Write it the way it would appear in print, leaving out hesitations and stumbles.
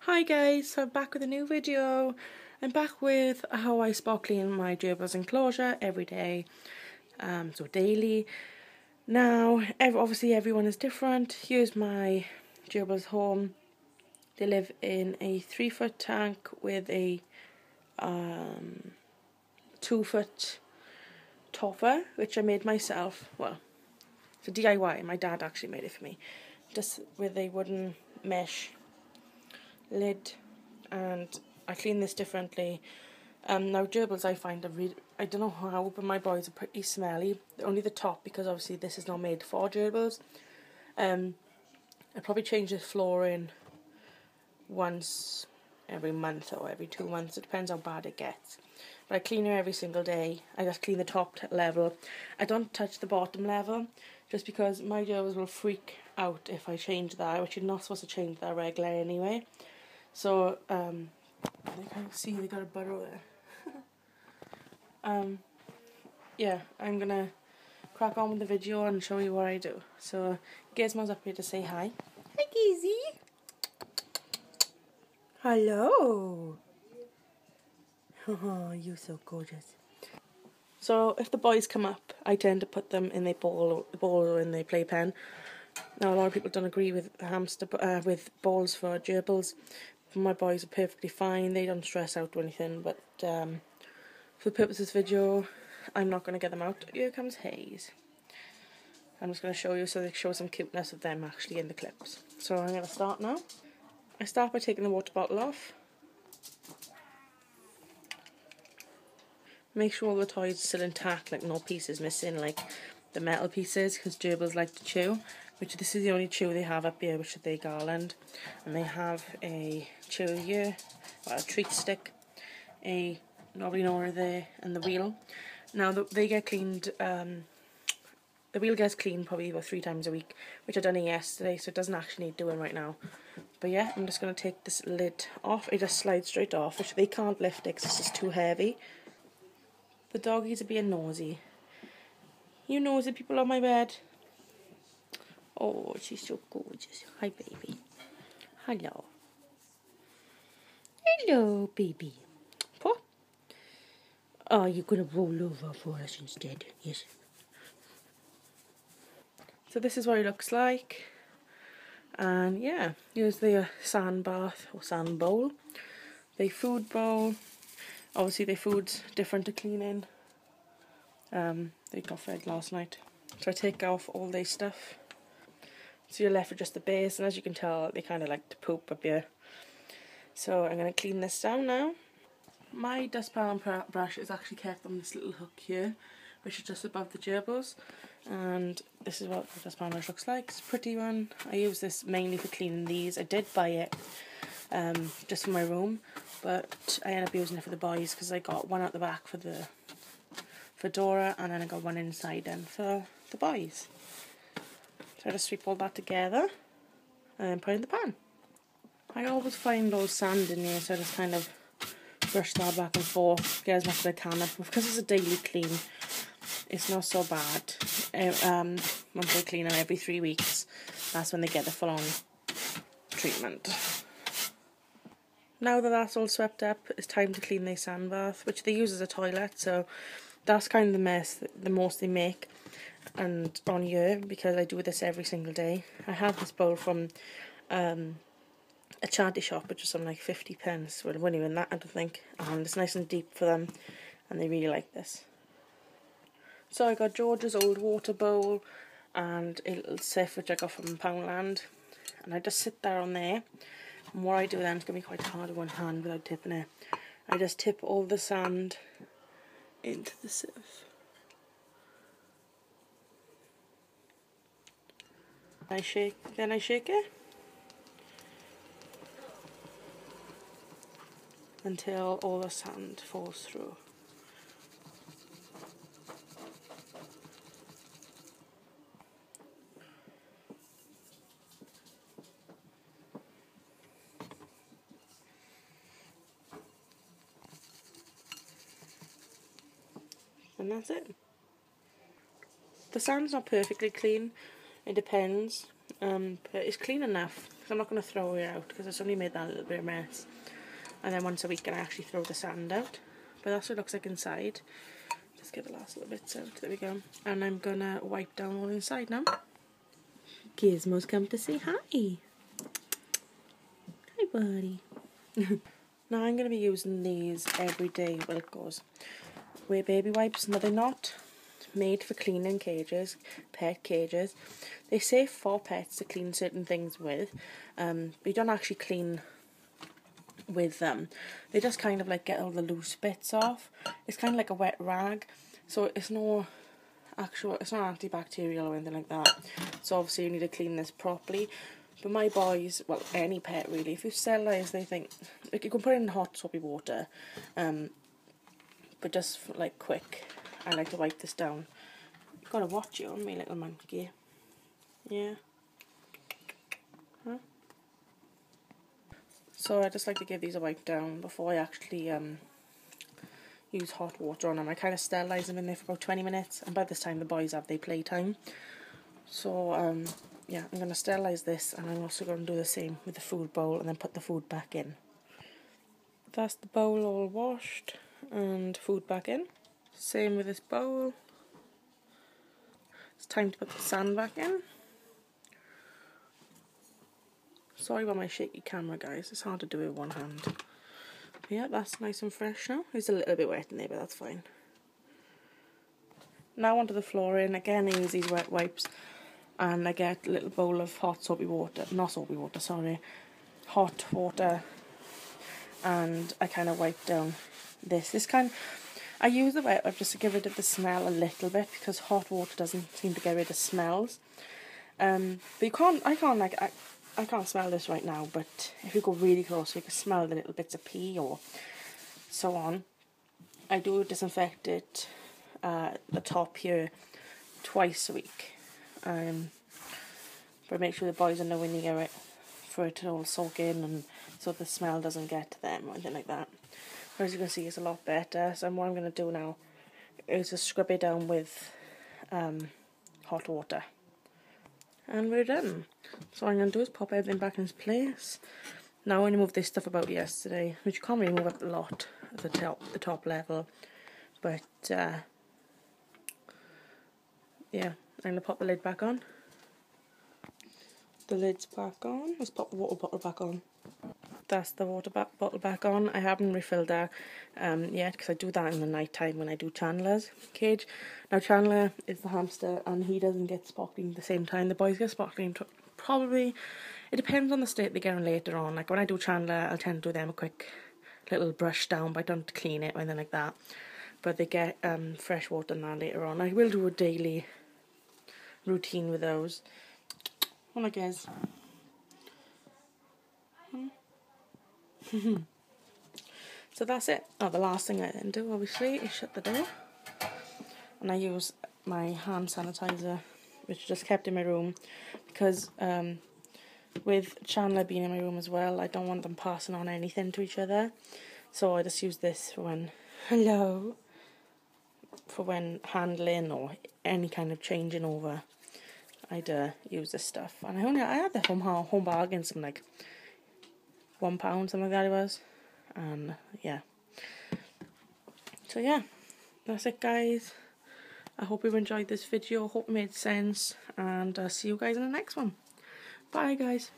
Hi guys, so I'm back with a new video. I'm back with how I spot clean my Gerbil's enclosure every day, so daily. Now, obviously everyone is different. Here's my Gerbil's home. They live in a 3-foot tank with a 2-foot topper, which I made myself. Well, it's a DIY, my dad actually made it for me. Just with a wooden mesh lid, and I clean this differently. Now Gerbils I find I don't know how, but my boys are pretty smelly. Only the top, because obviously this is not made for Gerbils. I probably change the flooring once every month or every 2 months. It depends how bad it gets. But I clean her every single day. I just clean the top level. I don't touch the bottom level, just because my Gerbils will freak out if I change that, which you're not supposed to change that regularly anyway. So, they can't see, they got a burrow there. Yeah, I'm gonna crack on with the video and show you what I do. So, Gizmo's up here to say hi. Hi, Gizzy. Hello. Oh, you're so gorgeous. So, if the boys come up, I tend to put them in their ball or in their playpen. Now, a lot of people don't agree with with balls for gerbils. My boys are perfectly fine. They don't stress out or anything. But for the purpose of this video, I'm not going to get them out. Here comes Hayes. I'm just going to show you so they show some cuteness of them actually in the clips. So I'm going to start now. I start by taking the water bottle off. Make sure all the toys are still intact, like no pieces missing, like the metal pieces, because gerbils like to chew. Which this is the only chew they have up here, which is their garland. And they have a chew here, well, a treat stick, a knobbly knower there, and the wheel. Now they get cleaned, the wheel gets cleaned probably about 3 times a week, which I done it yesterday, so it doesn't actually need doing right now. But yeah, I'm just going to take this lid off. It just slides straight off, which they can't lift it because it's just too heavy. The doggies are being nosy. You nosy people on my bed. Oh, she's so gorgeous. Hi, baby. Hello. Hello, baby. Paw. Oh, you're going to roll over for us instead. Yes. So this is what it looks like. And yeah, here's the sand bath or sand bowl. The food bowl. Obviously, the food's different to cleaning. They got fed last night. So I take off all this stuff. So you're left with just the base, and as you can tell, they kind of like to poop up here. So I'm going to clean this down now. My dustpan brush is actually kept on this little hook here, which is just above the gerbils. And this is what the dustpan brush looks like. It's a pretty one. I use this mainly for cleaning these. I did buy it just for my room, but I ended up using it for the boys because I got one out the back for Dora, and then I got one inside then for the boys. So I just sweep all that together and then put it in the pan. I always find all sand in here, so I just kind of brush that back and forth, get as much as I can. Because it's a daily clean, it's not so bad. Once I clean them every 3 weeks, that's when they get the full-on treatment. Now that that's all swept up, it's time to clean their sand bath, which they use as a toilet, so that's kind of the mess, the most they make. And on here, because I do this every single day, I had this bowl from a charity shop, which was something like 50 pence. Well, it wasn't even that, I don't think. And it's nice and deep for them, and they really like this. So I got George's old water bowl and a little sieve which I got from Poundland, and I just sit there on there. And what I do then, it's going to be quite hard with one hand without tipping it. I just tip all the sand into the sieve. Then I shake it until all the sand falls through. And that's it. The sand's not perfectly clean, it depends, but it's clean enough because I'm not going to throw it out because it's only made that little bit of mess. And then once a week I actually throw the sand out. But that's what it looks like inside. Just get the last little bits out. There we go. And I'm going to wipe down all inside now. Gizmo's come to say hi. Hi, buddy. Now I'm going to be using these every day while it goes. Wear baby wipes. Now they're not made for cleaning cages, pet cages. They say for pets to clean certain things with, but you don't actually clean with them. They just kind of like get all the loose bits off. It's kind of like a wet rag, so it's not antibacterial or anything like that. So obviously you need to clean this properly. But my boys, well, any pet really, if you sterilize, they think like you can put it in hot soapy water, but just for, like quick, I like to wipe this down. You've got to watch it on me, little monkey. Yeah. Huh? So I just like to give these a wipe down before I actually use hot water on them. I kind of sterilize them in there for about 20 minutes, and by this time the boys have their playtime. So yeah, I'm going to sterilize this, and I'm also going to do the same with the food bowl and then put the food back in. That's the bowl all washed and food back in. Same with this bowl. It's time to put the sand back in. Sorry about my shaky camera, guys. It's hard to do it with one hand. But yeah, that's nice and fresh now. It's a little bit wet in there, but that's fine. Now onto the flooring. Again, I use these wet wipes. And I get a little bowl of hot soapy water. Not soapy water, sorry. Hot water. And I kind of wipe down this. I use the wet wipe just to get rid of the smell a little bit, because hot water doesn't seem to get rid of smells. But I can't smell this right now, but if you go really close, you can smell the little bits of pee or so on. I do disinfect it, the top here, twice a week. But make sure the boys are nowhere near it for it to all soak in, and so the smell doesn't get to them or anything like that. But as you can see, it's a lot better. So what I'm going to do now is just scrub it down with hot water. And we're done. So what I'm going to do is pop everything back in its place. Now I only moved this stuff about yesterday, which you can't really move up a lot at the top level. But yeah, I'm going to pop the lid back on. The lid's back on. Let's pop the water bottle back on. That's the water bottle back on. I haven't refilled that yet, because I do that in the night time when I do Chandler's cage. Now Chandler is the hamster, and he doesn't get spot cleaned at the same time. The boys get spot cleaned probably, it depends on the state they get in later on. Like when I do Chandler, I'll tend to do them a quick little brush down, but I don't clean it or anything like that. But they get fresh water and that later on. I will do a daily routine with those. Well, I guess. So that's it. Oh, the last thing I then do, obviously, is shut the door. And I use my hand sanitizer, which I just kept in my room, because with Chandler being in my room as well, I don't want them passing on anything to each other. So I just use this for when, for when handling or any kind of changing over. I'd use this stuff. And I had the home bargain, something like £1, something like that it was. And yeah. So yeah, that's it, guys. I hope you enjoyed this video. Hope it made sense. And I'll see you guys in the next one. Bye, guys.